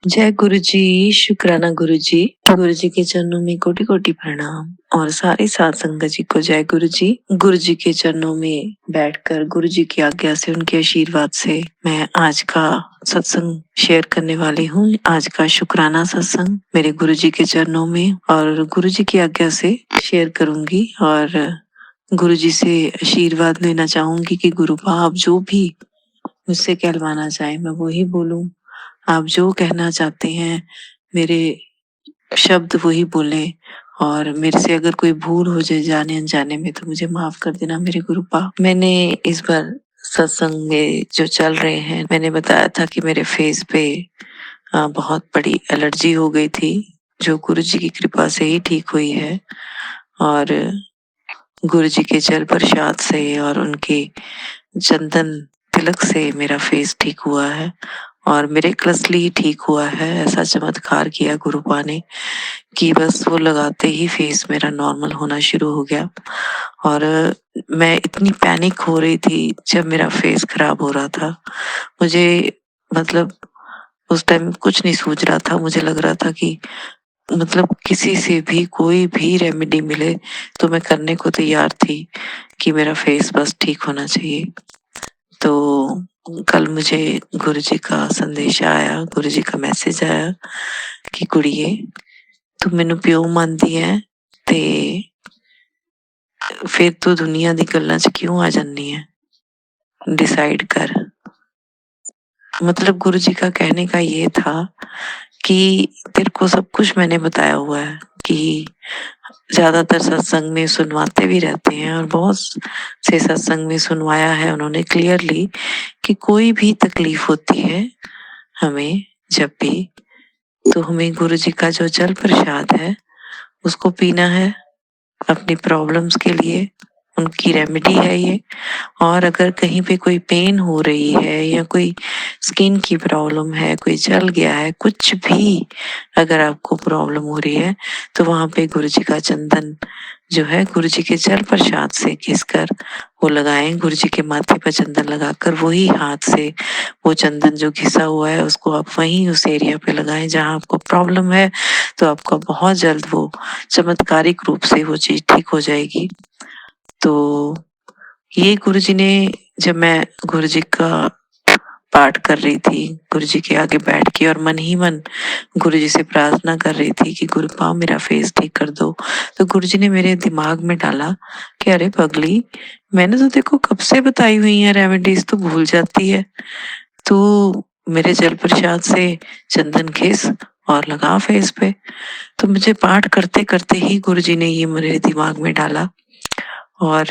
जय गुरु जी। शुक्राना गुरु जी। गुरु जी के चरणों में कोटि कोटि प्रणाम और सारी साध संगत जी को जय गुरु जी। गुरु जी के चरणों में बैठकर गुरु जी की आज्ञा से, उनके आशीर्वाद से मैं आज का सत्संग शेयर करने वाली हूँ। आज का शुक्राना सत्संग मेरे गुरु जी के चरणों में और गुरु जी की आज्ञा से शेयर करूंगी और गुरु जी से आशीर्वाद लेना चाहूंगी कि गुरु आप जो भी मुझसे कहलवाना चाहे मैं वही बोलूं। आप जो कहना चाहते हैं मेरे शब्द वही बोले और मेरे से अगर कोई भूल हो जाए जाने अनजाने में तो मुझे माफ कर देना मेरे गुरु पाप। मैंने इस बार सत्संग में जो चल रहे हैं, मैंने बताया था कि मेरे फेस पे बहुत बड़ी एलर्जी हो गई थी, जो गुरु जी की कृपा से ही ठीक हुई है और गुरु जी के जल प्रसाद से और उनके चंदन तिलक से मेरा फेस ठीक हुआ है और मेरे क्लसली ठीक हुआ है। ऐसा चमत्कार किया गुरुपा ने कि बस वो लगाते ही फेस मेरा नॉर्मल होना शुरू हो गया और मैं इतनी पैनिक हो रही थी जब मेरा फेस खराब हो रहा था। मुझे मतलब उस टाइम कुछ नहीं सूझ रहा था। मुझे लग रहा था कि किसी से भी कोई भी रेमेडी मिले तो मैं करने को तैयार थी कि मेरा फेस बस ठीक होना चाहिए। तो कल मुझे गुरु जी का संदेश आया, गुरु जी का मैसेज आया कि कुड़िए तू मैनू प्यो मानदी है ते फिर तू दुनिया दी गल्लां च क्यों आ जानी है, डिसाइड कर। गुरु जी का कहने का ये था कि तेरे को सब कुछ मैंने बताया हुआ है कि ज्यादातर सत्संग में सुनवाते भी रहते हैं और बहुत से सत्संग में सुनवाया है उन्होंने क्लियरली कि कोई भी तकलीफ होती है हमें जब भी, तो हमें गुरु जी का जो जल प्रसाद है उसको पीना है अपनी प्रॉब्लम्स के लिए। उनकी रेमेडी है ये। और अगर कहीं पे कोई पेन हो रही है या कोई स्किन की प्रॉब्लम है, कोई जल गया है, कुछ भी अगर आपको प्रॉब्लम हो रही है तो वहां पे गुरु जी का चंदन जो है गुरु जी के जल प्रसाद से घिसकर वो लगाएं। गुरु जी के माथे पर चंदन लगाकर वही हाथ से वो चंदन जो घिसा हुआ है उसको आप वहीं उस एरिया पे लगाएं जहां आपको प्रॉब्लम है, तो आपका बहुत जल्द वो चमत्कारिक रूप से वो चीज ठीक हो जाएगी। तो ये गुरु जी ने, जब मैं गुरु जी का पाठ कर रही थी गुरु जी के आगे बैठ के और मन ही मन गुरु जी से प्रार्थना कर रही थी कि गुरु पाओ मेरा फेस ठीक कर दो, तो गुरु जी ने मेरे दिमाग में डाला कि अरे पगली, मैंने तो देखो कब से बताई हुई है रेमेडीज, तो भूल जाती है। तो मेरे जल प्रसाद से चंदन घिस और लगा फेस पे। तो मुझे पाठ करते करते ही गुरु जी ने ये मेरे दिमाग में डाला और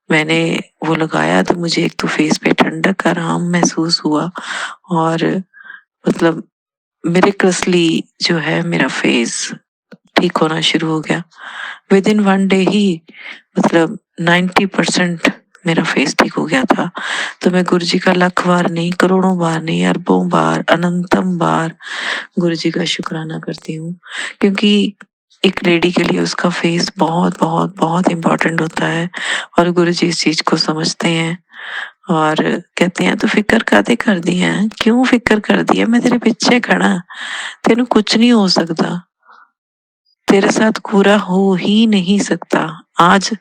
मैंने वो लगाया तो मुझे एक तो फेस पे ठंडक आराम महसूस हुआ और मतलब मेरे क्रसली जो है मेरा फेस ठीक होना शुरू हो गया। विद इन 1 डे ही 90% मेरा फेस ठीक हो गया था। तो मैं गुरु जी का लाख बार नहीं, करोड़ों बार नहीं, अरबों बार, अनंतम बार गुरु जी का शुक्राना करती हूँ, क्योंकि एक लेडी के लिए उसका फेस बहुत बहुत बहुत इम्पोर्टेंट होता है और गुरु जी इस चीज को समझते हैं और कहते हैं तो फिक्र काते कर दी है, क्यों फिक्र कर दी है, मैं तेरे पीछे खड़ा, तेनू कुछ नहीं हो सकता, तेरे साथ पूरा हो ही नहीं सकता। आज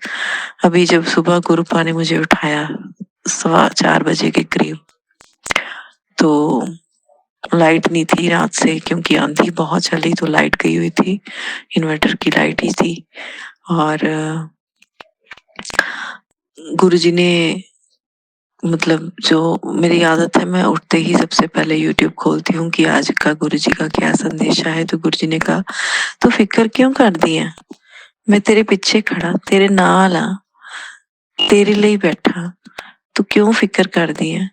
अभी जब सुबह गुरुपा ने मुझे उठाया 4:15 के करीब, तो लाइट नहीं थी रात से क्योंकि आंधी बहुत चली, तो लाइट गई हुई थी, इन्वर्टर की लाइट ही थी। और गुरुजी ने जो मेरी आदत है, मैं उठते ही सबसे पहले यूट्यूब खोलती हूँ कि आज का गुरुजी का क्या संदेश है। तो गुरुजी ने कहा तो फिक्र क्यों कर दी है, मैं तेरे पीछे खड़ा, तेरे नाल आ, तेरे लिए बैठा, तू क्यों फिक्र कर दी है,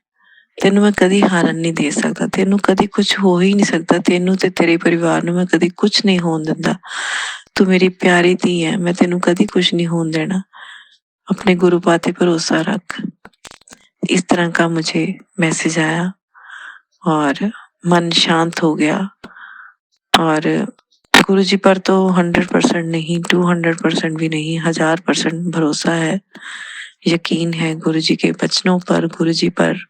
तेनू मैं कदी हारन नहीं दे सकता, तेनू कदी कुछ हो ही नहीं सकता, तेनू ते तेरे परिवार ਨੂੰ मैं कदी कुछ नहीं होने दिंदा, तू मेरी प्यारी धी है, मैं तेनू कदी कुछ नहीं होने देना, अपने गुरु पाते भरोसा रख। इस तरह का मुझे मैसेज आया और मन शांत हो गया और गुरु जी पर तो 100% नहीं, 200% भी नहीं, 1000% भरोसा है, यकीन है गुरु जी के वचनों पर, गुरु जी पर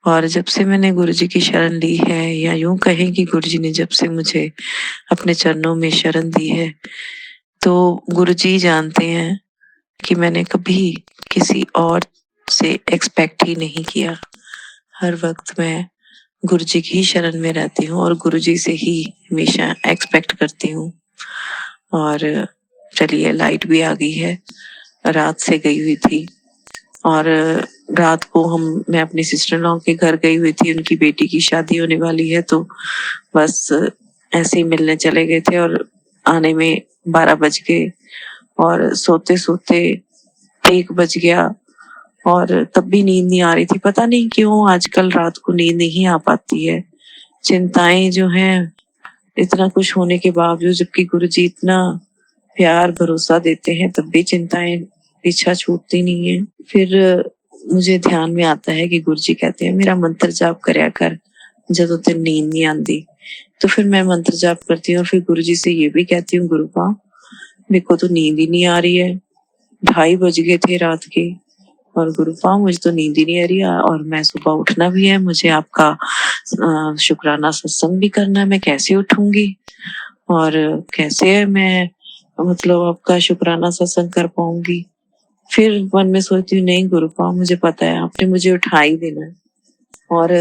और जब से मैंने गुरुजी की शरण ली है, या यूँ कहें कि गुरुजी ने जब से मुझे अपने चरणों में शरण दी है, तो गुरुजी जानते हैं कि मैंने कभी किसी और से एक्सपेक्ट ही नहीं किया। हर वक़्त मैं गुरुजी की ही शरण में रहती हूँ और गुरुजी से ही हमेशा एक्सपेक्ट करती हूँ। और चलिए, लाइट भी आ गई है, रात से गई हुई थी। और रात को मैं अपनी सिस्टर इन लॉ के घर गई हुई थी, उनकी बेटी की शादी होने वाली है, तो बस ऐसे ही मिलने चले गए थे और आने में 12 बज गए और सोते-सोते 1 बज गया और तब भी नींद नहीं आ रही थी। पता नहीं क्यों आजकल रात को नींद नहीं आ पाती है। चिंताएँ जो हैं, इतना कुछ होने के बावजूद, जबकि गुरुजी इतना प्यार भरोसा देते हैं, तब भी चिंताएँ पीछा छूटती नहीं है। फिर मुझे ध्यान में आता है कि गुरुजी कहते हैं मेरा मंत्र जाप करया कर जदों तेन नींद नहीं आंदी। तो फिर मैं मंत्र जाप करती हूँ और फिर गुरुजी से ये भी कहती हूँ, गुरुपा मेरे को तो नींद ही नहीं आ रही है, 2:30 बज गए थे रात के, और गुरुपा मुझे तो नींद ही नहीं आ रही है और मैं सुबह उठना भी है, मुझे आपका शुक्राना सत्संग भी करना है, मैं कैसे उठूंगी और कैसे मैं मतलब आपका शुक्राना सत्संग कर पाऊंगी। फिर मन में सोचती हूँ, नहीं गुरुपा मुझे पता है आपने मुझे उठा ही देना है और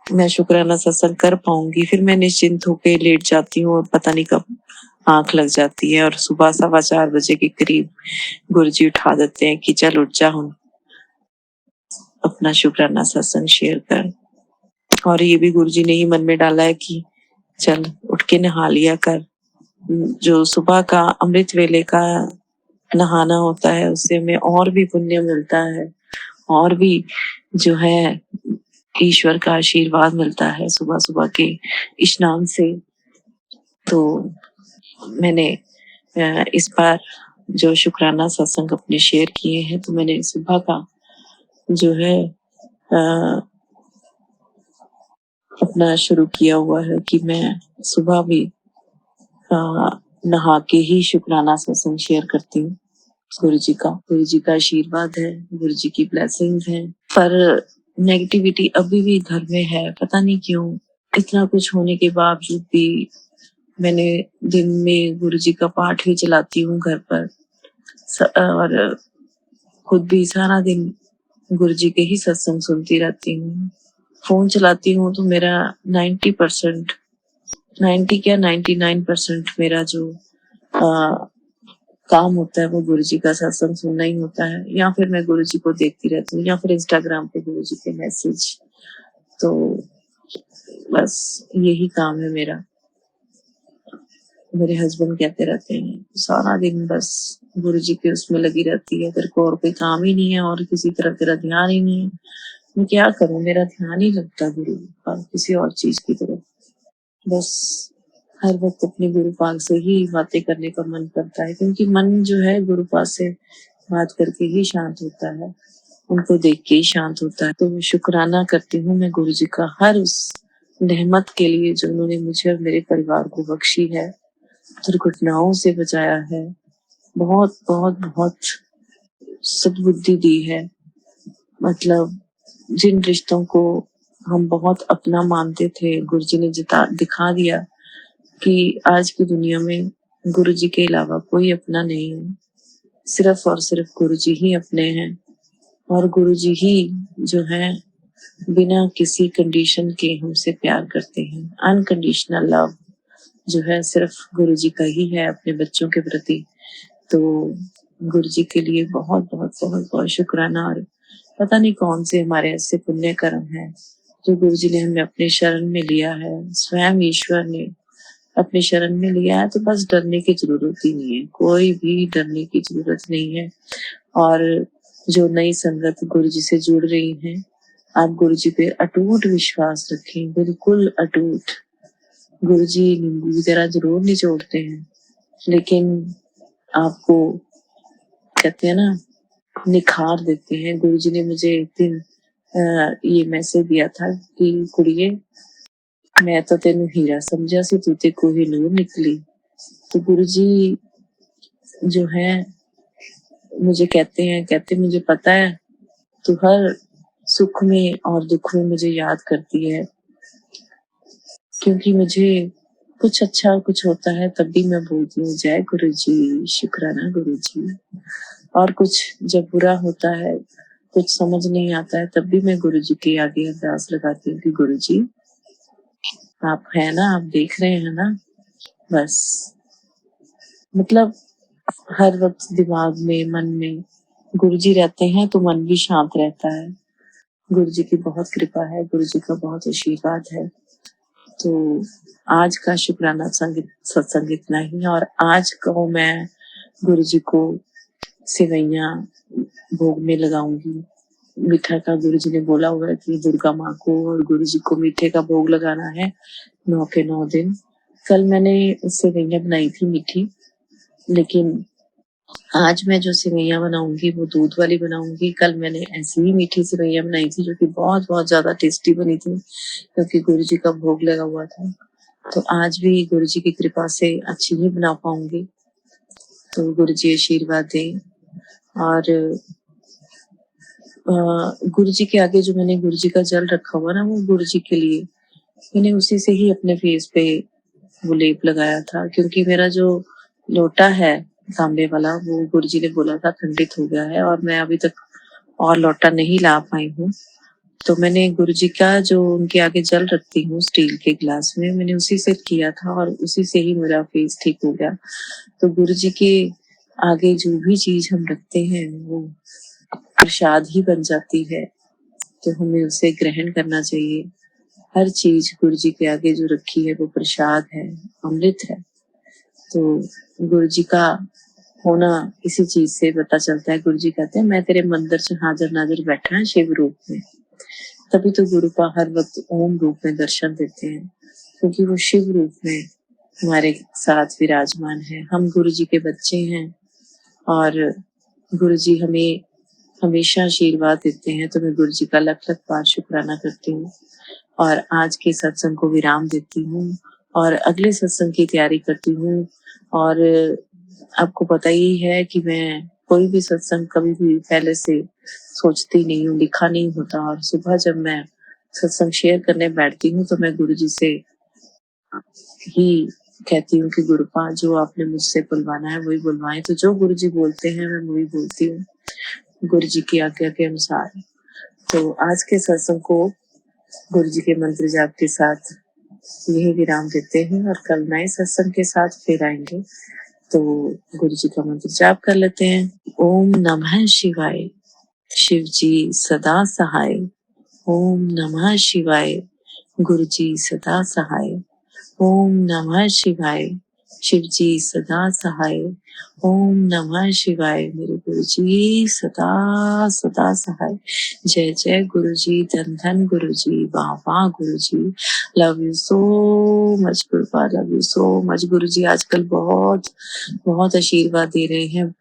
मैं शुक्राना सत्संग कर पाऊंगी। फिर मैं निश्चिंत होके लेट जाती हूँ और पता नहीं कब आंख लग जाती है और सुबह 4:15 बजे के करीब गुरुजी उठा देते हैं कि चल उठ जा, हम अपना शुक्राना सत्संग शेयर कर। और ये भी गुरुजी ने ही मन में डाला है कि चल उठ के नहा लिया कर। जो सुबह का अमृत वेले का नहाना होता है, उससे हमें और भी पुण्य मिलता है और भी जो है ईश्वर का आशीर्वाद मिलता है सुबह सुबह के स्नान से। तो मैंने इस बार जो शुक्राना सत्संग अपने शेयर किए हैं, तो मैंने सुबह का जो है अपना शुरू किया हुआ है कि मैं सुबह भी नहा के ही शुक्राना सत्संग शेयर करती हूँ। गुरु जी का आशीर्वाद है, गुरु जी की ब्लेसिंग्स हैं। पर नेगेटिविटी अभी भी घर में है, पता नहीं क्यों। इतना कुछ होने के बावजूद भी मैंने दिन में गुरु जी का पाठ भी चलाती हूँ घर पर, और खुद भी सारा दिन गुरु जी के ही सत्संग सुनती रहती हूँ। फोन चलाती हूँ तो मेरा 90% 90 क्या 99% मेरा जो काम होता है वो गुरुजी का सत्संग सुनना ही होता है, या फिर मैं गुरुजी को देखती रहती हूँ, या फिर इंस्टाग्राम पे गुरुजी के मैसेज। तो बस यही काम है मेरा। मेरे हस्बैंड कहते रहते हैं सारा दिन बस गुरुजी के उसमें लगी रहती है, तेरे को और कोई काम ही नहीं है और किसी तरफ तेरा ध्यान ही नहीं है। मैं क्या करूं, मेरा ध्यान ही लगता गुरु और किसी और चीज की तरफ। बस हर वक्त अपने गुरुपाल से ही बातें करने का मन करता है, क्योंकि मन जो है गुरुपाल से बात करके ही शांत होता है, उनको देख के ही शांत होता है। तो शुक्राना करती हूँ मैं गुरु जी का हर उस रहमत के लिए जो उन्होंने मुझे और मेरे परिवार को बख्शी है, दुर्घटनाओं से बचाया है, बहुत बहुत बहुत सद्बुद्धि दी है। मतलब जिन रिश्तों को हम बहुत अपना मानते थे, गुरु जी ने दिखा दिया कि आज की दुनिया में गुरु जी के अलावा कोई अपना नहीं है, सिर्फ और सिर्फ गुरु जी ही अपने हैं। और गुरु जी ही जो है बिना किसी कंडीशन के हमसे प्यार करते हैं। अनकंडीशनल लव जो है सिर्फ गुरु जी का ही है अपने बच्चों के प्रति। तो गुरु जी के लिए बहुत बहुत बहुत बहुत शुक्राना। और पता नहीं कौन से हमारे ऐसे पुण्य कर्म है जो गुरु जी ने हमें अपने शरण में लिया है, स्वयं ईश्वर ने अपने शरण में लिया है। तो बस डरने की जरूरत ही नहीं है, कोई भी डरने की जरूरत नहीं है। और जो नई संगत गुरु जी से जुड़ रही है, आप गुरु जी पे अटूट विश्वास रखें, बिल्कुल अटूट। गुरु जी नींबू वगैरह जरूर निचोड़ते हैं, लेकिन आपको कहते हैं ना, निखार देते हैं। गुरु जी ने मुझे एक दिन ये मैसेज दिया था कि कुड़िए, मैं तो तेन हीरा समझा सी, तू ते कोहिनूर निकली। तो गुरु जी जो है मुझे कहते मुझे पता है तू हर सुख में और दुख में मुझे याद करती है, क्योंकि मुझे कुछ अच्छा कुछ होता है तब भी मैं बोलती हूँ जय गुरु जी, शुक्राना गुरु जी। और कुछ जब बुरा होता है, कुछ समझ नहीं आता है, तब भी मैं गुरु जी के आगे अरदास लगाती हूँ कि गुरु जी आप है ना, आप देख रहे हैं ना। बस मतलब हर वक्त दिमाग में, मन में गुरु जी रहते हैं तो मन भी शांत रहता है। गुरु जी की बहुत कृपा है, गुरु जी का बहुत आशीर्वाद है। तो आज का शुक्राना सत्संग इतना ही। और आज को मैं गुरु जी को सेवैया भोग में लगाऊंगी। मीठा का गुरु जी ने बोला हुआ है कि दुर्गा माँ को और गुरु जी को मीठे का भोग लगाना है 9 के 9 दिन। कल मैंने सेवैया बनाई थी मीठी, लेकिन आज मैं जो सेवैया बनाऊंगी वो दूध वाली बनाऊंगी। कल मैंने ऐसी ही मीठी सेवैया बनाई थी जो कि बहुत बहुत ज्यादा टेस्टी बनी थी, क्योंकि गुरु जी का भोग लगा हुआ था। तो आज भी गुरु जी की कृपा से अच्छी ही बना पाऊंगी। तो गुरु जी आशीर्वाद दें। और गुरु जी के आगे जो मैंने गुरु जी का जल रखा हुआ ना, वो गुरु जी के लिए मैंने उसी से ही अपने फेस पे वो लेप लगाया था, क्योंकि मेरा जो लोटा है तांबे वाला वो गुरु जी ने बोला था खंडित हो गया है और मैं अभी तक और लोटा नहीं ला पाई हूँ। तो मैंने गुरु जी का जो उनके आगे जल रखती हूँ स्टील के ग्लास में, मैंने उसी से किया था और उसी से ही मेरा फेस ठीक हो गया। तो गुरु जी के आगे जो भी चीज हम रखते हैं वो प्रसाद ही बन जाती है, तो हमें उसे ग्रहण करना चाहिए। हर चीज गुरु जी के आगे जो रखी है वो प्रसाद है, अमृत है। तो गुरु जी का होना इसी चीज से पता चलता है। गुरु जी कहते हैं मैं तेरे मंदिर से हाजिर नाजिर बैठा है शिव रूप में। तभी तो गुरु का हर वक्त ओम रूप में दर्शन देते हैं, क्योंकि वो शिव रूप में हमारे साथ विराजमान है। हम गुरु जी के बच्चे हैं और गुरु जी हमें हमेशा आशीर्वाद देते हैं। तो मैं गुरु जी का लख लख बार शुक्राना करती हूँ और आज के सत्संग को विराम देती हूँ और अगले सत्संग की तैयारी करती हूँ। और आपको पता ही है कि मैं कोई भी सत्संग कभी भी पहले से सोचती नहीं हूँ, लिखा नहीं होता। और सुबह जब मैं सत्संग शेयर करने बैठती हूँ तो मैं गुरु जी से ही कहती हूँ कि गुरुपा जो आपने मुझसे बुलवाना है वही बुलवाएं। तो जो गुरु जी बोलते हैं मैं वही बोलती हूँ, गुरु जी की आज्ञा के अनुसार। तो आज के सत्संग को गुरु जी के मंत्र जाप के साथ यही विराम देते हैं और कल नए सत्संग के साथ फिर आएंगे। तो गुरु जी का मंत्र जाप कर लेते हैं। ओम नमः शिवाय, शिव जी सदा सहाय। ओम नमः शिवाय, गुरु जी सदा सहाय। ओम नमः शिवाय, शिव जी सदा सहाय। ओम नमः शिवाय, मेरे गुरु जी सदा सदा सहाय। जय जय गुरु जी, धन धन गुरु जी, वाह वाह Guru ji. Love you so much Gurupa, love you so much. Guru ji आजकल बहुत बहुत आशीर्वाद दे रहे हैं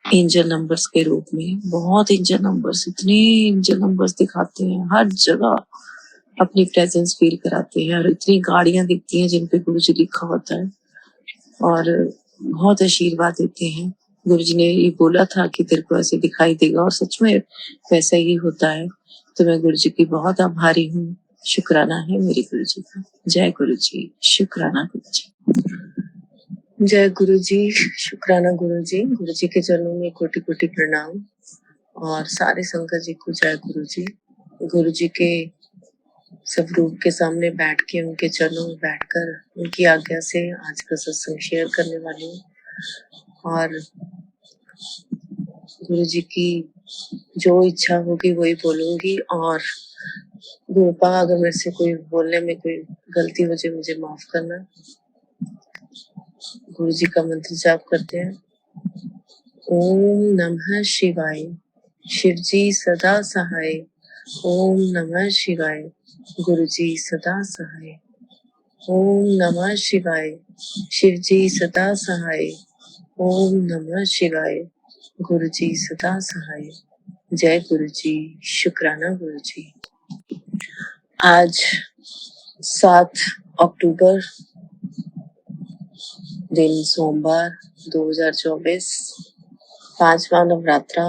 एंजल नंबर्स के रूप में। बहुत एंजल नंबर्स, इतने एंजल नंबर्स दिखाते हैं हर जगह, अपनी प्रेजेंस फील कराते हैं और इतनी गाड़ियां दिखती हैं जिन पे गुरु जी लिखा होता है और बहुत आशीर्वाद देते हैं। गुरु जी ने ये बोला था कि तेरे को ऐसे दिखाई देगा और सच में वैसा ही होता है। तो मैं गुरु जी की बहुत आभारी हूँ। शुक्राना है मेरे गुरु जी का। जय गुरु जी, शुक्राना गुरु जी। जय गुरु जी, शुक्राना गुरु जी। गुरु जी के चरणों में कोटि कोटि प्रणाम और सारे संगत जी को जय गुरु जी। गुरु जी के सब रूप के सामने बैठ के उनके चरणों में बैठकर उनकी आज्ञा से आज का सत्संग शेयर करने वाली हूँ। और गुरु जी की जो इच्छा होगी वही बोलूंगी। और गुरुपा अगर मेरे से कोई बोलने में कोई गलती हो जाए मुझे माफ करना। गुरु जी का मंत्र जाप करते हैं। ओम नमः शिवाय, शिव जी सदा सहाय। ओम नमः शिवाय, गुरु जी सदा सहाय। ओम नमः शिवाय, शिव जी सदा सहाय। ओम नमः शिवाय, गुरु जी सदा सहाय। जय गुरु जी, शुक्राना गुरु जी। आज 7 अक्टूबर दिन सोमवार 2024, 5वां नवरात्रा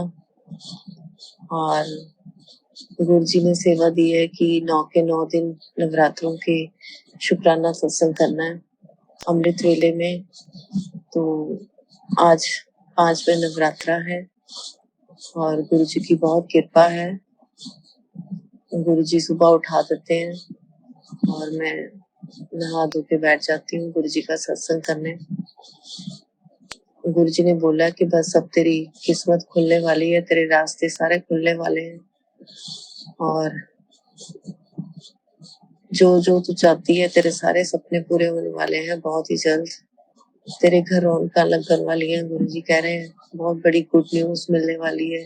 और गुरु जी ने सेवा दी है कि 9 के 9 दिन नवरात्रों के शुक्राना सत्संग करना है अमृत वेले में। तो आज 5वें नवरात्रा है और गुरु जी की बहुत कृपा है। गुरु जी सुबह उठा देते हैं और मैं नहा धो के बैठ जाती हूँ गुरु जी का सत्संग करने। गुरु जी ने बोला कि बस अब तेरी किस्मत खुलने वाली है, तेरे रास्ते सारे खुलने वाले हैं और जो जो तू चाहती है तेरे सारे सपने पूरे होने वाले हैं बहुत ही जल्द। तेरे घर रौनक लगने वाली है, गुरु जी कह रहे हैं बहुत बड़ी गुड न्यूज मिलने वाली है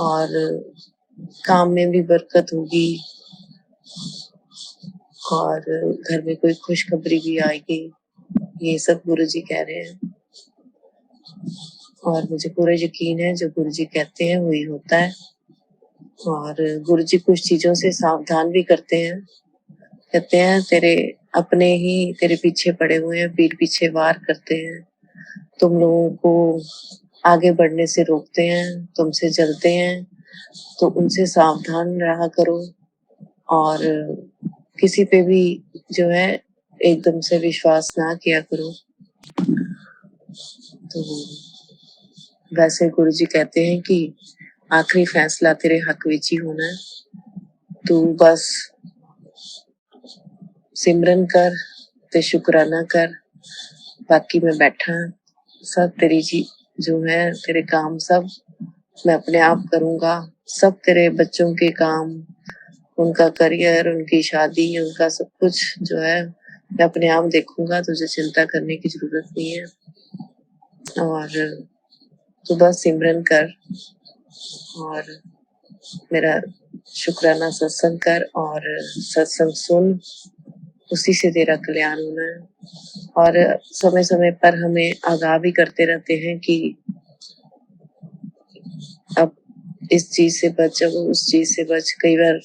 और काम में भी बरकत होगी और घर में कोई खुशखबरी भी आएगी। ये सब गुरु जी कह रहे हैं और मुझे पूरा यकीन है जो गुरु जी कहते हैं वही होता है। और गुरु जी कुछ चीजों से सावधान भी करते हैं, कहते हैं तेरे अपने ही तेरे पीछे पड़े हुए हैं, पीठ पीछे वार करते हैं, तुम लोगों को आगे बढ़ने से रोकते हैं, तुमसे जलते हैं, तो उनसे सावधान रहा करो और किसी पे भी जो है एकदम से विश्वास ना किया करो। तो वैसे गुरु जी कहते हैं कि आखिरी फैसला तेरे हक विच ही होना है, तू बस सिमरन कर ते शुक्राना कर, बाकी मैं बैठा सब तेरी जी जो है तेरे काम सब मैं अपने आप करूंगा, सब तेरे बच्चों के काम, उनका करियर, उनकी शादी, उनका सब कुछ जो है मैं अपने आप देखूंगा, तुझे चिंता करने की जरूरत नहीं है और तू बस सिमरन कर और मेरा शुक्राना सत्संग कर और सत्संग सुन, उसी से तेरा कल्याण होना है। और समय समय पर हमें आगाह भी करते रहते हैं कि अब इस चीज से बच, अब उस चीज से बच। कई बार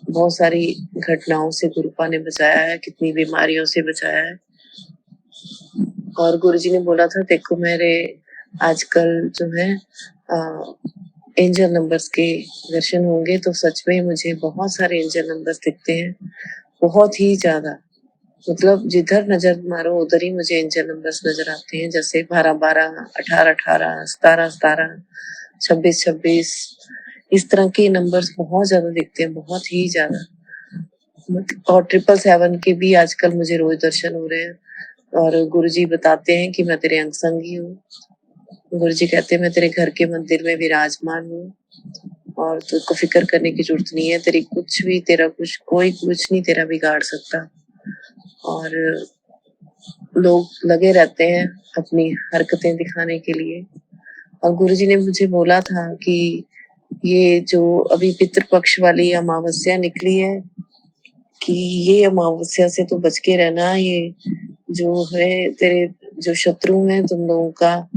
बहुत सारी घटनाओं से गुरुपा ने बचाया है, कितनी बीमारियों से बचाया है। और गुरु जी ने बोला था देखो मेरे आजकल जो है एंजल नंबर्स के दर्शन होंगे, तो सच में मुझे बहुत सारे एंजल नंबर्स दिखते हैं, बहुत ही ज्यादा। मतलब जिधर नजर मारो उधर ही मुझे एंजल नंबर्स नजर आते हैं, जैसे 12-12, 18-18, 17-17, 26-26, इस तरह के नंबर्स बहुत ज्यादा दिखते हैं, बहुत ही ज्यादा। और 777 के भी आजकल मुझे रोज दर्शन हो रहे हैं और गुरुजी बताते हैं कि मैं तेरे अंग संगी हूँ। गुरुजी कहते हैं मैं तेरे घर के मंदिर में विराजमान हूँ और तुझको फिक्र करने की जरूरत नहीं है, तेरी कुछ भी, तेरा कुछ, कोई कुछ नहीं तेरा बिगाड़ सकता। और लोग लगे रहते हैं अपनी हरकतें दिखाने के लिए। और गुरुजी ने मुझे बोला था कि ये जो अभी पितृपक्ष वाली अमावस्या निकली है, कि ये अमावस्या से तो बच के रहना, ये जो है तेरे जो शत्रु हैं तुम लोगों का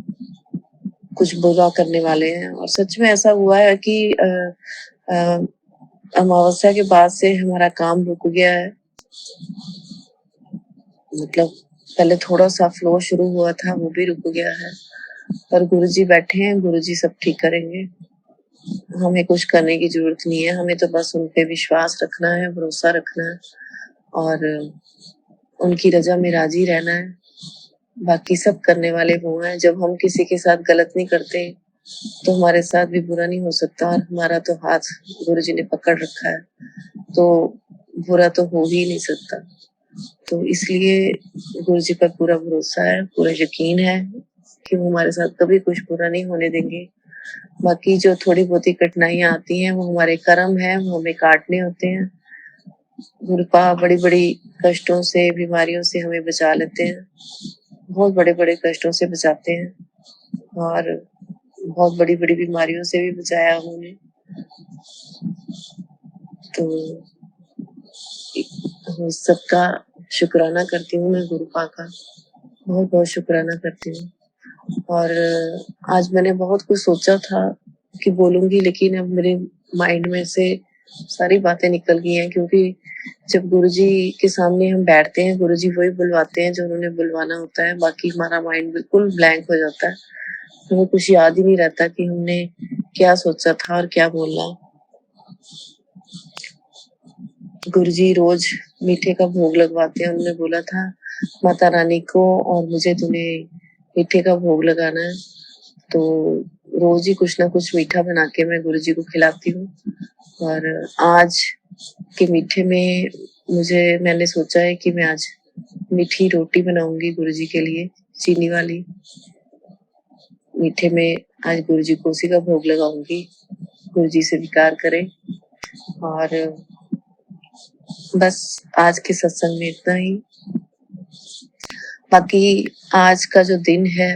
कुछ बुरा करने वाले हैं। और सच में ऐसा हुआ है कि अमावस्या के बाद से हमारा काम रुक गया है। मतलब पहले थोड़ा सा फ्लो शुरू हुआ था, वो भी रुक गया है, पर गुरुजी बैठे हैं, गुरुजी सब ठीक करेंगे। हमें कुछ करने की जरूरत नहीं है, हमें तो बस उन पे विश्वास रखना है, भरोसा रखना है और उनकी रजा में राजी रहना है। बाकी सब करने वाले वो हैं। जब हम किसी के साथ गलत नहीं करते तो हमारे साथ भी बुरा नहीं हो सकता, और हमारा तो हाथ गुरु जी ने पकड़ रखा है, तो बुरा तो हो ही नहीं सकता। तो इसलिए गुरु जी पर पूरा भरोसा है, पूरा यकीन है कि वो हमारे साथ कभी कुछ बुरा नहीं होने देंगे। बाकी जो थोड़ी बहुत ही कठिनाइयां आती हैं वो हमारे कर्म है, वो हमें काटने होते हैं। गुरुपा बड़ी बड़ी कष्टों से, बीमारियों से हमें बचा लेते हैं, बहुत बड़े बड़े कष्टों से बचाते हैं और बहुत बड़ी बड़ी बीमारियों से भी बचाया उन्होंने। तो सबका शुक्राना करती हूँ मैं, गुरुपा का बहुत बहुत शुक्राना करती हूँ। और आज मैंने बहुत कुछ सोचा था कि बोलूंगी, लेकिन अब मेरे माइंड में से सारी बातें निकल गई हैं, क्योंकि जब गुरुजी के सामने हम बैठते हैं, गुरुजी वही बुलवाते हैं जो उन्होंने बुलवाना होता है, बाकी हमारा माइंड बिल्कुल ब्लैंक हो जाता है। हमें कुछ याद ही नहीं रहता कि हमने क्या सोचा था और क्या बोला। गुरुजी रोज मीठे का भोग लगवाते हैं। उन्होंने बोला था माता रानी को और मुझे तुम्हें मीठे का भोग लगाना है, तो रोज ही कुछ ना कुछ मीठा बना के मैं गुरुजी को खिलाती हूँ। और आज के मीठे में मैंने सोचा है कि मैं आज मीठी रोटी बनाऊंगी गुरुजी के लिए, चीनी वाली। मीठे में आज गुरुजी को उसी का भोग लगाऊंगी। गुरुजी स्वीकार करें। और बस आज के सत्संग में इतना ही। बाकी आज का जो दिन है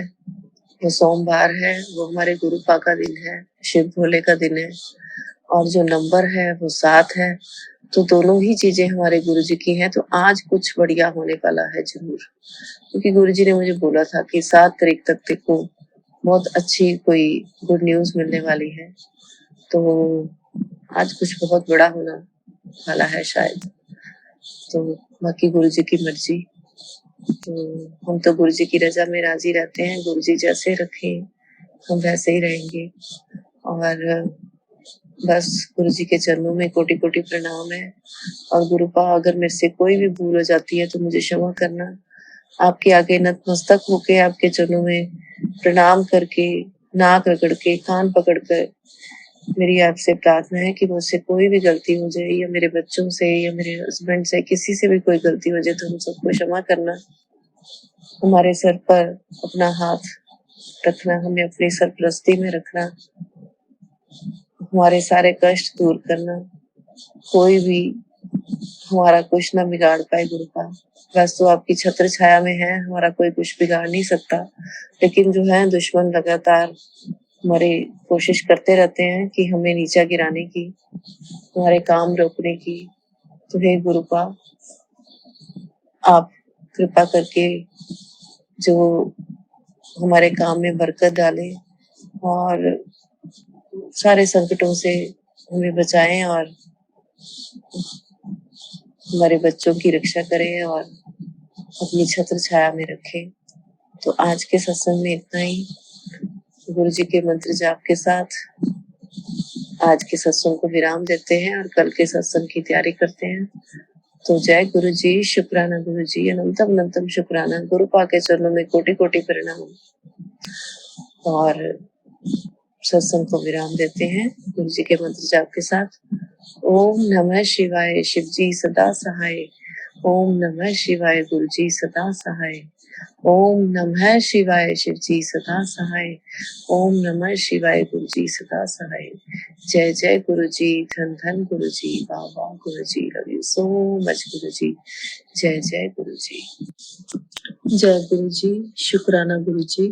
वो सोमवार है, वो हमारे गुरुपा का दिन है, शिव भोले का दिन है। और जो नंबर है वो 7 है, तो दोनों ही चीजें हमारे गुरुजी की हैं। तो आज कुछ बढ़िया होने वाला है जरूर, क्योंकि गुरुजी ने मुझे बोला था कि 7 तारीख तक देखो बहुत अच्छी कोई गुड न्यूज मिलने वाली है। तो आज कुछ बहुत बड़ा होना वाला है शायद। तो बाकी गुरुजी की मर्जी। तो हम तो गुरुजी की रजा में राजी रहते हैं। गुरुजी जैसे रखें हम वैसे ही रहेंगे। और बस गुरुजी के चरणों में कोटि कोटि प्रणाम है। और गुरुपा अगर मेरे से कोई भी भूल हो जाती है तो मुझे क्षमा करना। आपके आगे नतमस्तक होके आपके चरणों में प्रणाम करके, नाक रगड़ के, कान पकड़ कर मेरी आपसे प्रार्थना है कि मुझसे कोई भी गलती हो जाए, या मेरे बच्चों से या मेरे हस्बैंड से किसी से भी कोई गलती हो जाए तो हम सबको क्षमा करना। हमारे सर पर अपना हाथ रखना, हमें अपनी सरपरस्ती में रखना, हमारे सारे कष्ट दूर करना। कोई भी हमारा कुछ ना बिगाड़ पाए गुरुपा। बस तो आपकी छत्र छाया में है, हमारा कोई कुछ बिगाड़ नहीं सकता। लेकिन जो है दुश्मन लगातार हमारी कोशिश करते रहते हैं कि हमें नीचा गिराने की, हमारे काम रोकने की। तो हे गुरुपा, आप कृपा करके जो हमारे काम में बरकत डालें और सारे संकटों से हमें बचाएं और हमारे बच्चों की रक्षा करें और अपनी छत्र छाया में रखें। तो आज के सत्संग में इतना ही। गुरु जी के मंत्र जाप के साथ आज के सत्संग को विराम देते हैं और कल के सत्संग की तैयारी करते हैं। तो जय गुरु जी, शुक्राना गुरु जी, अनंतम अनंतम शुक्राना। गुरुपा के चरणों में कोटि कोटि प्रणाम। और सत्संग को विराम देते हैं गुरु जी के मंत्र जाप के साथ। ओम नमः शिवाय, शिव जी सदा सहाय। ओम नमः शिवाय, गुरु जी सदा सहाय। ओम नमः शिवाय, शिव जी सदा सहाय। ओम नमः शिवाय, गुरु जी सदा सहाय। जय जय गुरु जी, धन धन गुरु जी, Baba Guru ji, love you so much Guru जी। जय जय गुरु जी। जय गुरु जी, शुक्राना गुरु जी।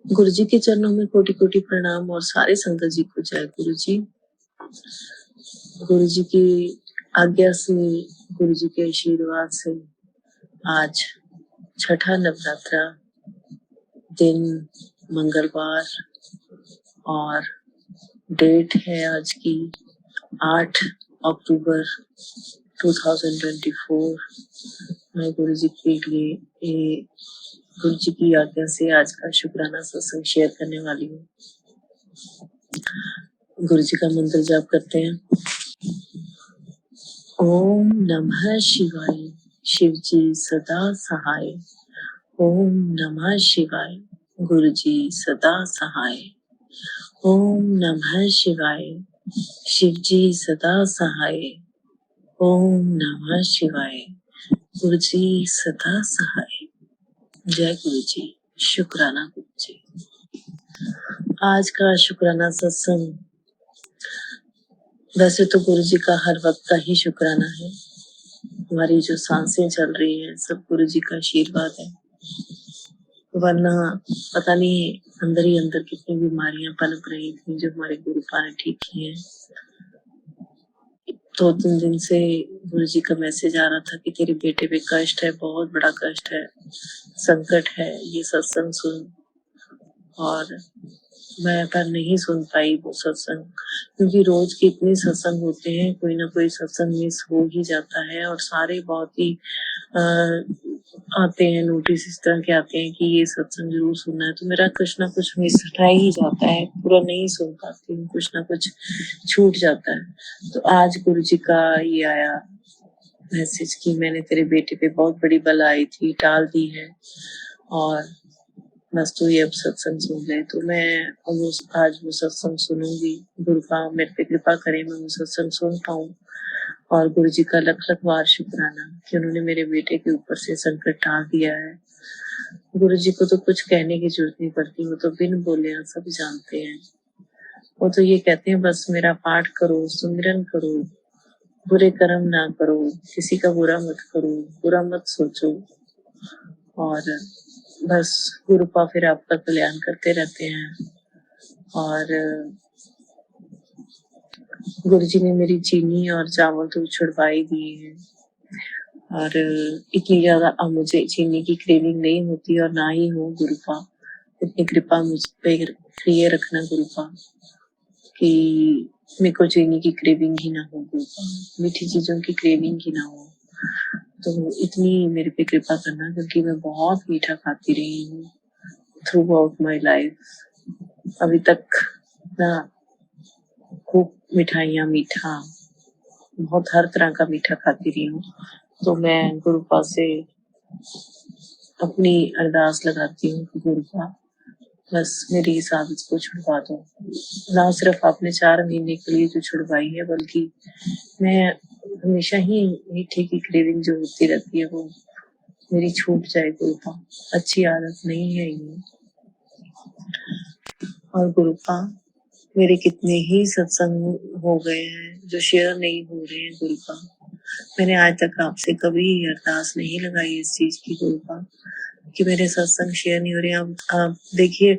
गुरु जी के चरणों में कोटि कोटि प्रणाम और सारे संगत जी को जय गुरु जी। गुरु जी की आज्ञा से, गुरु जी के आशीर्वाद से आज छठा नवरात्रा दिन मंगलवार और डेट है आज की 8 अक्टूबर 2024। मैं गुरु जी के लिए गुरु जी की आज्ञा से आज का शुक्राना सत्संग शेयर करने वाली हूँ। गुरु जी का मंत्र जाप करते हैं। ओम नमः शिवाय, शिव जी सदा सहाय। ओम नमः शिवाय, गुरु जी सदा सहाय। ओम नमः शिवाय, शिव जी सदा सहाय। ओम नमः शिवाय, गुरु जी सदा सहाय। जय गुरु जी, शुक्राना गुरु जी। आज का शुक्राना सत्संग, वैसे तो गुरु जी का हर वक्त का ही शुक्राना है। हमारी जो सांसें चल रही हैं सब गुरु जी का आशीर्वाद है, वरना पता नहीं अंदर ही अंदर कितनी बीमारियां पनप रही थी जो हमारे गुरुपा ने ठीक की हैं। 2-3 दिन से गुरु जी का मैसेज आ रहा था कि तेरे बेटे पे कष्ट है, बहुत बड़ा कष्ट है, संकट है, ये सत्संग सुन। और मैं पर नहीं सुन पाई वो सत्संग, क्योंकि रोज के इतने सत्संग होते हैं, कोई ना कोई सत्संग मिस हो ही जाता है और सारे बहुत ही आते हैं नोटिस इस तरह के आते हैं कि ये सत्संग जरूर सुनना है, तो मेरा कुछ ना कुछ मिस रह ही जाता है, पूरा नहीं सुन पाती हूँ, कुछ ना कुछ छूट जाता है। तो आज गुरु जी का ये आया मैसेज कि मैंने तेरे बेटे पे बहुत बड़ी बला आई थी, टाल दी है, और बस तू ये अब सत्संग सुन ले। तो मैं आज वो सत्संग सुनूंगी। गुरु का मेरे पे कृपा करे, मैं वो सत्संग सुन पाऊँ, और गुरु जी का लख लख बार शुक्राना कि उन्होंने मेरे बेटे के ऊपर से संकट टाल दिया है। गुरु जी को तो कुछ कहने की जरूरत नहीं पड़ती, वो तो बिन बोले सब जानते हैं। वो तो ये कहते हैं बस मेरा पाठ करो, सुमिरन करो, बुरे कर्म ना करो, किसी का बुरा मत करो, बुरा मत सोचो, और बस गुरु पा फिर आपका कल्याण करते रहते हैं। और गुरु जी ने मेरी चीनी और चावल तो छुड़वाई दिए हैं, और इतनी ज्यादा अब मुझे चीनी की क्रेविंग नहीं होती, और ना ही हो। गुरु का इतनी कृपा मुझ पे प्रिय रखना गुरु का, कि मेरे को चीनी की क्रेविंग ही ना हो, गुरु का मीठी चीजों की क्रेविंग ही ना हो। तो इतनी मेरे पे कृपा करना, क्योंकि मैं बहुत मीठा खाती रही हूँ थ्रू आउट माई लाइफ। अभी तक ना खूब मिठाइयाँ, मीठा, बहुत हर तरह का मीठा खाती रही हूँ। तो मैं गुरु पास से अपनी अरदास लगाती हूँ कि गुरु पा बस मेरी इस आदत को छुड़वा दो। ना सिर्फ आपने 4 महीने के लिए जो छुड़वाई है, बल्कि मैं हमेशा ही मीठे की क्रेविंग जो होती रहती है वो मेरी छूट जाए गुरु पा। अच्छी आदत नहीं है ये। और गुरु पा मेरे कितने ही सत्संग हो गए हैं जो शेयर नहीं हो रहे हैं गुरु पा। मैंने आज तक आपसे कभी अरदास नहीं लगाई इस चीज की गुरु पा, कि मेरे सत्संग शेयर नहीं हो रहे। आप देखिए,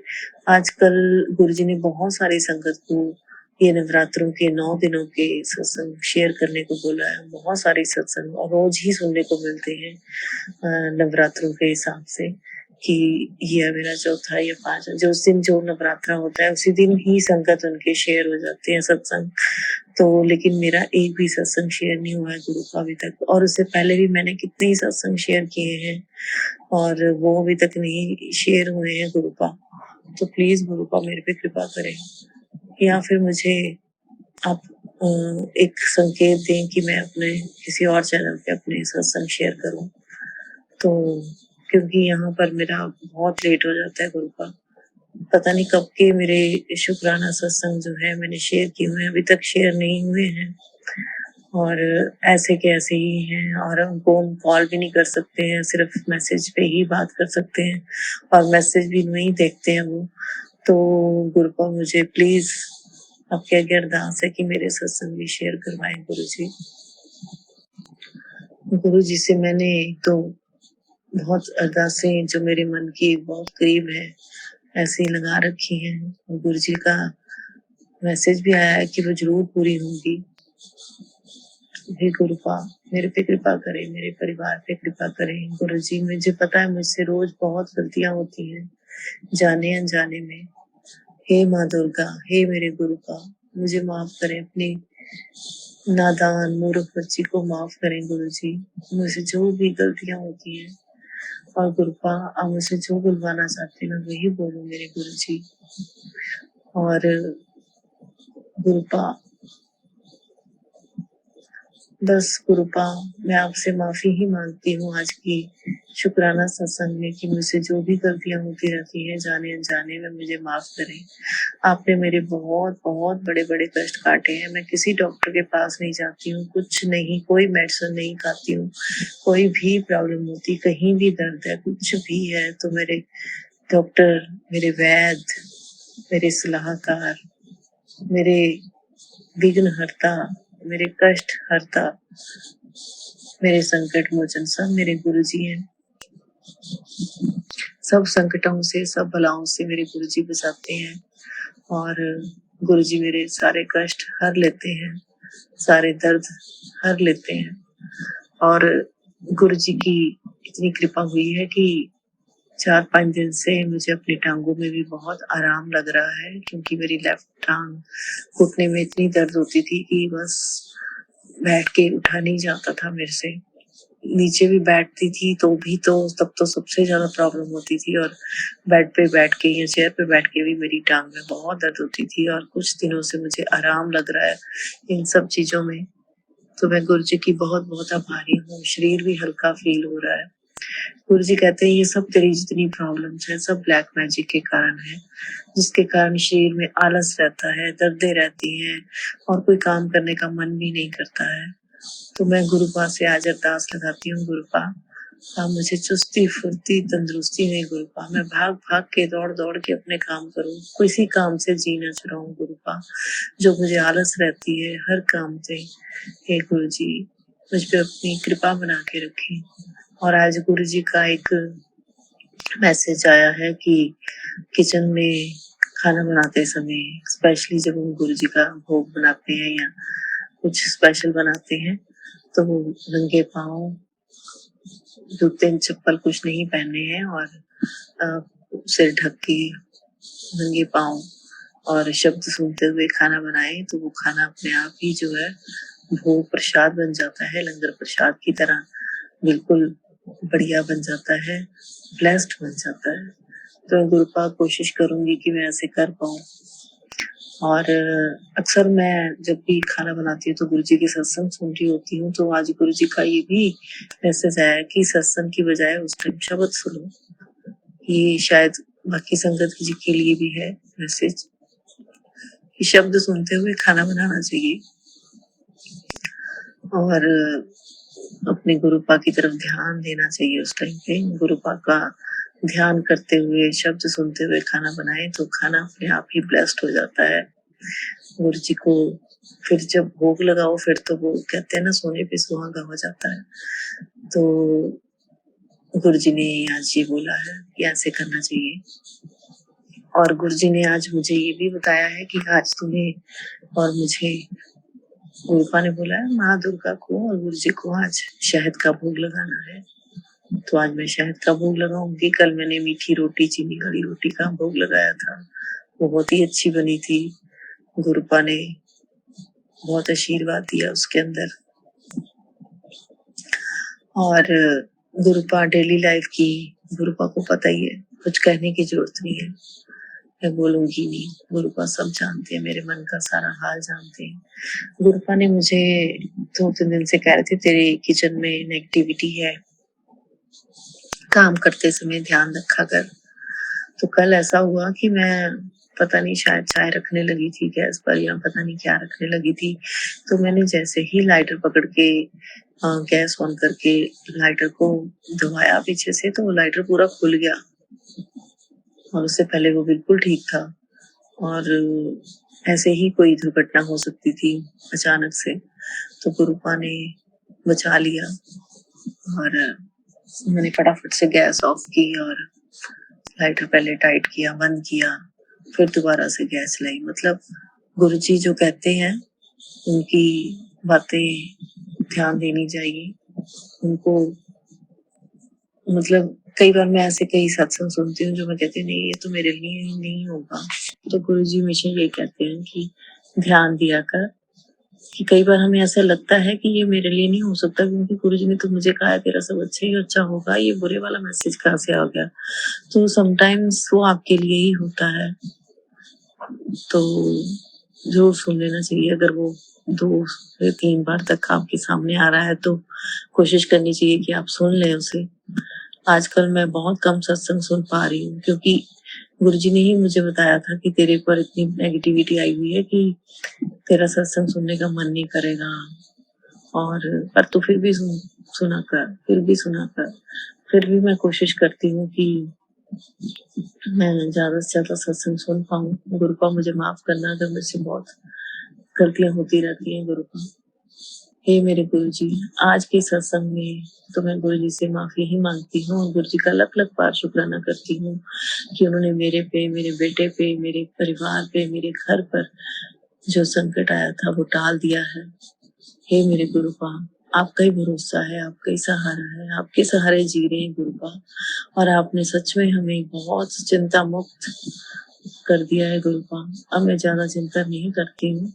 आजकल गुरुजी ने बहुत सारी संगत को ये नवरात्रों के 9 दिनों के सत्संग शेयर करने को बोला है। बहुत सारे सत्संग और रोज ही सुनने को मिलते हैं नवरात्रों के हिसाब से, कि ये मेरा चौथा या 5 जो उस दिन जो नवरात्रा होता है उसी दिन ही संगत उनके शेयर हो जाते हैं सत्संग। तो लेकिन मेरा एक भी सत्संग शेयर नहीं हुआ है गुरु का अभी तक, और उससे पहले भी मैंने कितने ही सत्संग शेयर किए हैं और वो अभी तक नहीं शेयर हुए हैं गुरु का। तो प्लीज गुरु का मेरे पे कृपा करें, या फिर मुझे आप एक संकेत दें कि मैं अपने किसी और चैनल पे अपने सत्संग शेयर करूं। तो क्योंकि यहाँ पर मेरा बहुत लेट हो जाता है गुरु का, पता नहीं कब के मेरे शुक्राना सत्संग जो है मैंने शेयर किए हुए हैं, अभी तक शेयर नहीं हुए हैं, और ऐसे के ऐसे ही हैं, और उनको कॉल भी नहीं कर सकते हैं, सिर्फ मैसेज पे ही बात कर सकते हैं, और मैसेज भी नहीं देखते हैं वो। तो गुरुपा मुझे प्लीज आपके आगे अरदास है कि मेरे सत्संग भी शेयर करवाएं गुरु जी। गुरु जी से मैंने तो बहुत अरदासें जो मेरे मन की बहुत करीब है ऐसे ही लगा रखी हैं। गुरु जी का मैसेज भी आया है कि वो जरूर पूरी होंगी। हे गुरुपा मेरे पे कृपा करें, मेरे परिवार पे कृपा करें। गुरु जी मुझे पता है मुझसे रोज बहुत गलतियां होती हैं, जाने अनजाने में। हे माँ दुर्गा, हे मेरे गुरुपा, मुझे माफ करें, अपनी नादान मूर्ख बच्ची को माफ करें गुरु जी। मुझसे जो भी गलतियां होती हैं, और गुरुपा आप मुझसे जो बुलवाना चाहते हैं मैं वही बोलूं मेरे गुरु जी। और गुरुपा बस गुरुपा मैं आपसे माफी ही मांगती हूँ आज की शुक्राना सत्संग में, कि मुझसे जो भी गलतियां होती रहती हैं जाने अनजाने में, मुझे माफ करें। आपने मेरे बहुत बहुत बड़े बड़े कष्ट काटे हैं। मैं किसी डॉक्टर के पास नहीं जाती हूँ, कुछ नहीं, कोई मेडिसिन नहीं खाती हूँ। कोई भी प्रॉब्लम होती, कहीं भी दर्द है, कुछ भी है, तो मेरे डॉक्टर, मेरे वैद्य, मेरे सलाहकार, मेरे विघ्न हरता, मेरे कष्ट हरता, मेरे संकट मोचन सब मेरे गुरु जी हैं। सब संकटों से, सब बलाओं से मेरे गुरु जी बचाते हैं, और गुरु जी मेरे सारे कष्ट हर लेते हैं, सारे दर्द हर लेते हैं। और गुरु जी की इतनी कृपा हुई है कि 4-5 दिन से मुझे अपनी टांगों में भी बहुत आराम लग रहा है, क्योंकि मेरी लेफ्ट टांग घुटने में इतनी दर्द होती थी कि बस बैठ के उठा नहीं जाता था मेरे से। नीचे भी बैठती थी तो भी तो तब तो सबसे ज़्यादा प्रॉब्लम होती थी, और बेड पे बैठ के या चेयर पे बैठ के भी मेरी टाँग में बहुत दर्द होती थी, और कुछ दिनों से मुझे आराम लग रहा है इन सब चीज़ों में। तो मैं गुरुजी की बहुत-बहुत आभारी हूँ, शरीर भी हल्का फ़ील हो रहा है। गुरुजी कहते हैं ये सब तेरी जितनी प्रॉब्लम्स हैं सब ब्लैक मैजिक के कारण है, जिसके कारण शरीर में आलस रहता है, दर्दें रहती हैं और कोई काम करने का मन भी नहीं करता है। तो मैं गुरुपा से आज अरदास लगाती हूँ, गुरुपा आप मुझे चुस्ती फुर्ती तंदुरुस्ती में गुरुपा, मैं भाग भाग के दौड़ दौड़ के अपने काम करूँ, किसी काम से जी न चुराऊं गुरुपा, जो मुझे आलस रहती है हर काम से। हे गुरु जी मुझ पे अपनी कृपा बना के रखें। और आज गुरु जी का एक मैसेज आया है कि किचन में खाना बनाते समय, स्पेशली जब हम गुरु जी का भोग बनाते हैं या कुछ स्पेशल बनाते हैं, तो नंगे पाँव, जूते चप्पल कुछ नहीं पहनने हैं, और सिर ढक के नंगे पाँव और शब्द सुनते हुए खाना बनाए, तो वो खाना अपने आप ही जो है भोग प्रसाद बन जाता है, लंगर प्रसाद की तरह बिल्कुल बढ़िया बन जाता है, ब्लेस्ड बन जाता है। तो गुरुपा कोशिश करूंगी कि मैं ऐसे कर पाऊँ। और अक्सर मैं जब भी खाना बनाती हूँ तो गुरुजी के सत्संग सुन रही होती हूँ, तो आज गुरुजी का ये भी मैसेज आया कि सत्संग की बजाय उस टाइम शब्द सुनो। ये शायद बाकी संगत जी के लिए भी है मैसेज कि शब्द सुनते हुए खाना बनाना चाहिए, और अपने गुरुपा की तरफ ध्यान देना चाहिए उस टाइम पे। गुरुपा का ध्यान करते हुए, शब्द सुनते हुए खाना बनाए तो खाना अपने आप ही ब्लेस्ड हो जाता है। गुरु जी को फिर जब भोग लगाओ, फिर तो वो कहते हैं ना, सोने पे सुहागा हो जाता है। तो गुरु जी ने आज ये बोला है कि ऐसे करना चाहिए। और गुरु जी ने आज मुझे ये भी बताया है कि आज तुम्हें और मुझे, गुरुपा ने बोला है माँ दुर्गा को और गुरु जी को आज शहद का भोग लगाना है। तो आज मैं शहद का भोग लगाऊंगी। कल मैंने मीठी रोटी, चीनी वाली रोटी का भोग लगाया था, वो बहुत ही अच्छी बनी थी। गुरुपा ने बहुत आशीर्वाद दिया उसके अंदर। और गुरुपा डेली लाइफ की, गुरुपा को पता ही है, कुछ कहने की जरूरत नहीं है, मैं बोलूंगी नहीं, गुरुपा सब जानते हैं, मेरे मन का सारा हाल जानते हैं। गुरुपा ने मुझे 2-3 दिन से कह रहे थे तेरे किचन में नेगेटिविटी है, काम करते समय ध्यान रखा कर। तो कल ऐसा हुआ कि मैं पता नहीं शायद चाय रखने लगी थी गैस पर या पता नहीं क्या रखने लगी थी, तो मैंने जैसे ही लाइटर पकड़ के गैस ऑन करके लाइटर को दबाया पीछे से, तो वो लाइटर पूरा खुल गया, और उससे पहले वो बिल्कुल ठीक था। और ऐसे ही कोई दुर्घटना हो सकती थी अचानक से, तो गुरुपा ने बचा लिया। और मैंने फटाफट से गैस ऑफ की और लाइटर पहले टाइट किया, बंद किया, फिर दोबारा से गैस लाई। मतलब गुरुजी जो कहते हैं उनकी बातें ध्यान देनी चाहिए उनको। मतलब कई बार मैं ऐसे कई सत्संग सुनती हूँ जो मैं कहती हूँ नहीं ये तो मेरे लिए ही नहीं होगा, तो गुरुजी हमेशा ये कहते हैं कि ध्यान दिया कर। कि कई बार हमें ऐसा लगता है कि ये मेरे लिए नहीं हो सकता, क्योंकि गुरुजी ने तो मुझे कहा है तेरा सब अच्छा ही अच्छा होगा, ये बुरे वाला मैसेज कहाँ से आ गया। तो समटाइम्स वो आपके लिए ही होता है, तो जरूर सुन लेना चाहिए। अगर वो 2 से 3 बार तक आपके सामने आ रहा है तो कोशिश करनी चाहिए कि आप सुन लें उसे। आजकल मैं बहुत कम सत्संग सुन पा रही हूँ, क्योंकि गुरुजी ने ही मुझे बताया था कि तेरे पर इतनी नेगेटिविटी आई हुई है कि तेरा सत्संग सुनने का मन नहीं करेगा, और पर तू फिर भी सुना कर, फिर भी मैं कोशिश करती हूँ कि मैं ज्यादा से ज्यादा सत्संग सुन पाऊँ। गुरुपा मुझे माफ करना अगर मुझसे बहुत गलतियां होती रहती हैं गुरुपा। हे मेरे गुरुजी, आज के सत्संग में तो मैं गुरुजी से माफी ही मांगती हूँ, और गुरुजी का लख लख बार शुक्राना करती हूँ कि उन्होंने मेरे पे, मेरे बेटे पे, मेरे परिवार पे, मेरे घर पर जो संकट आया था वो टाल दिया है। हे मेरे गुरुपा, आपका ही भरोसा है, आपका ही सहारा है, आपके सहारे जी रहे हैं गुरुपा, और आपने सच में हमें बहुत चिंता मुक्त कर दिया है गुरुपा। अब मैं ज्यादा चिंता नहीं करती हूँ।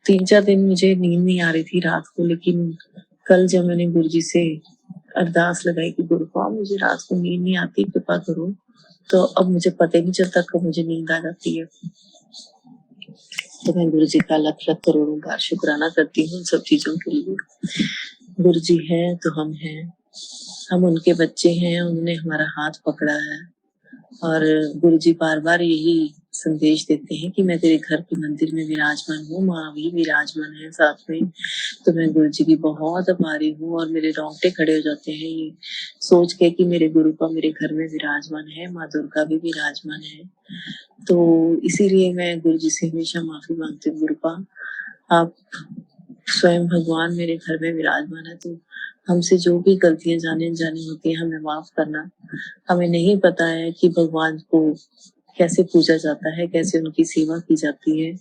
3-4 दिन मुझे नींद नहीं आ रही थी रात को, लेकिन कल जब मैंने गुरु जी से अरदास लगाई कि गुरुपा मुझे रात को नींद नहीं आती, कृपा करो, तो अब मुझे पता ही नहीं चलता कब मुझे नींद आ जाती है। तो मैं गुरु जी का लाख लाख करोड़ों बार शुक्राना करती हूँ सब चीजों के लिए। गुरु जी हैं तो हम हैं, हम उनके बच्चे हैं, उन्होंने हमारा हाथ पकड़ा है। और गुरु जी बार बार यही संदेश देते हैं कि मैं तेरे घर के मंदिर में विराजमान हूँ, माँ भी विराजमान है साथ में। तो मैं गुरु जी की बहुत आभारी हूँ और मेरे रोंगटे खड़े हो जाते हैं ये सोच के कि मेरे गुरु का मेरे घर में विराजमान है, माँ दुर्गा भी विराजमान है। तो इसीलिए मैं गुरु जी से हमेशा माफी मांगती हूँ, गुरुपा आप स्वयं भगवान मेरे घर में विराजमान है, तो हमसे जो भी गलतियां जाने अनजाने होती है हमें माफ करना। हमें नहीं पता है कि भगवान को कैसे पूजा जाता है, कैसे उनकी सेवा की जाती है,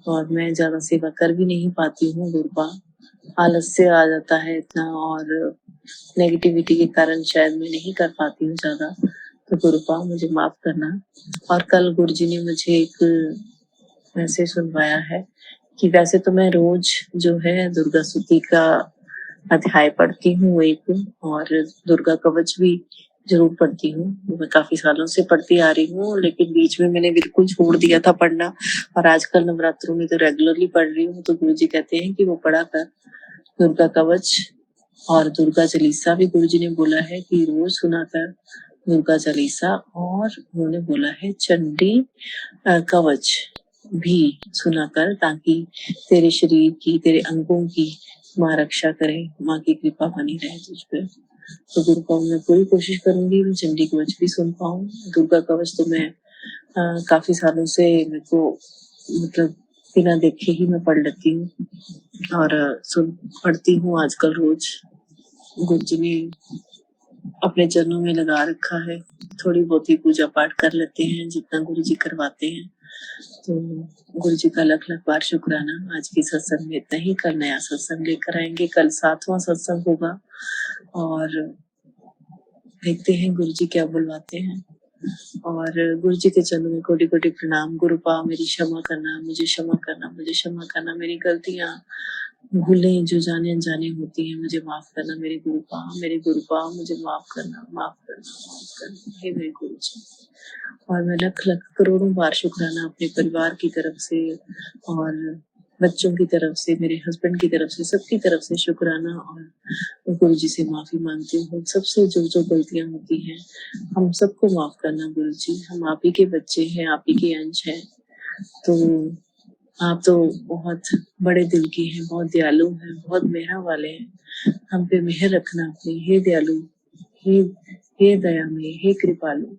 और मैं ज्यादा सेवा कर भी नहीं पाती हूँ गुरुपा। आलस्य आ जाता है इतना और नेगेटिविटी के कारण शायद मैं नहीं कर पाती हूँ ज्यादा। तो गुरुपा मुझे माफ करना। और कल गुरु जी ने मुझे एक मैसेज सुनवाया है कि वैसे तो मैं रोज जो है दुर्गा स्तुति का अध्याय पढ़ती हूँ एक, और दुर्गा कवच भी जरूर पढ़ती हूँ। मैं काफी सालों से पढ़ती आ रही हूँ, लेकिन बीच में मैंने बिल्कुल छोड़ दिया था पढ़ना, और आजकल नवरात्रों में तो रेगुलरली पढ़ रही हूँ। तो गुरु जी कहते हैं कि वो पढ़ा कर दुर्गा कवच और दुर्गा चालीसा भी गुरु जी ने बोला है कि रोज सुना कर दुर्गा चालीसा, और उन्होंने बोला है चंडी कवच भी सुना कर, ताकि तेरे शरीर की, तेरे अंगों की माँ रक्षा करे, माँ की कृपा बनी रहे तुझ पे। तो दुर्गा मैं पूरी कोशिश करूंगी मैं चंडी कवच भी सुन पाऊँ। दुर्गा कवच तो मैं काफी सालों से मेरे को मतलब बिना देखे ही मैं पढ़ लेती हूँ और सुन पढ़ती हूँ आजकल रोज। गुरु जी ने अपने चरणों में लगा रखा है, थोड़ी बहुत ही पूजा पाठ कर लेते हैं जितना गुरु जी करवाते हैं। तो गुरु जी का लाख लाख बार शुक्राना। आज की सत्संग में इतना ही, कल नया सत्संग लेकर आएंगे। कल 7वां सत्संग होगा और देखते हैं गुरु जी क्या बुलवाते हैं। और गुरु जी के चरणों में कोटि कोटि प्रणाम। गुरुपा मेरी क्षमा करना, मुझे क्षमा करना, मुझे क्षमा करना। मेरी गलतियां भूलें जो जाने अनजाने होती हैं मुझे माफ करना। मेरे गुरुपा मुझे माफ करना, माफ करना, माफ करना हे मेरे गुरु जी। और मैं लाख लाख करोड़ों बार शुक्राना अपने परिवार की तरफ से और बच्चों की तरफ से, मेरे हस्बैंड की तरफ से, सबकी तरफ से शुक्राना। और गुरु जी से माफी मांगती हूँ सबसे जो जो गलतियां होती हैं हम सबको माफ करना गुरु जी। हम आप ही के बच्चे हैं, आप ही के अंश हैं। तो आप तो बहुत बड़े दिल के हैं, बहुत दयालु हैं, बहुत मेहर वाले हैं। हम पे मेहर रखना अपनी, हे दयालु, हे हे दयामय, हे कृपालु,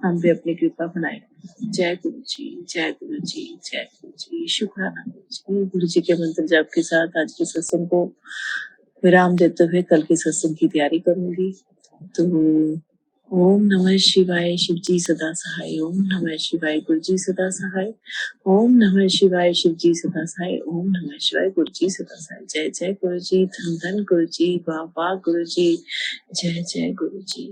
हम पे अपनी कृपा बनाए। जय गुरु जी, जय गुरु जी, जय गुरु जी। शुक्राना गुरु जी। गुरु जी के मंत्र जाप के साथ आज के सत्संग को विराम देते हुए कल के सत्संग की तैयारी करूंगी। तो ओम नमः शिवाय, शिव जी सदा सहाय। ओम नमः शिवाय, गुरु जी सदा सहाय। ओम नमः शिवाय, शिव जी सदा सहाय। ओम नमः शिवाय, गुरु जी सदा सहाय। जय जय गुरु जी, धन धन गुरु जी, वाह वाह गुरु जी, जय जय गुरु जी।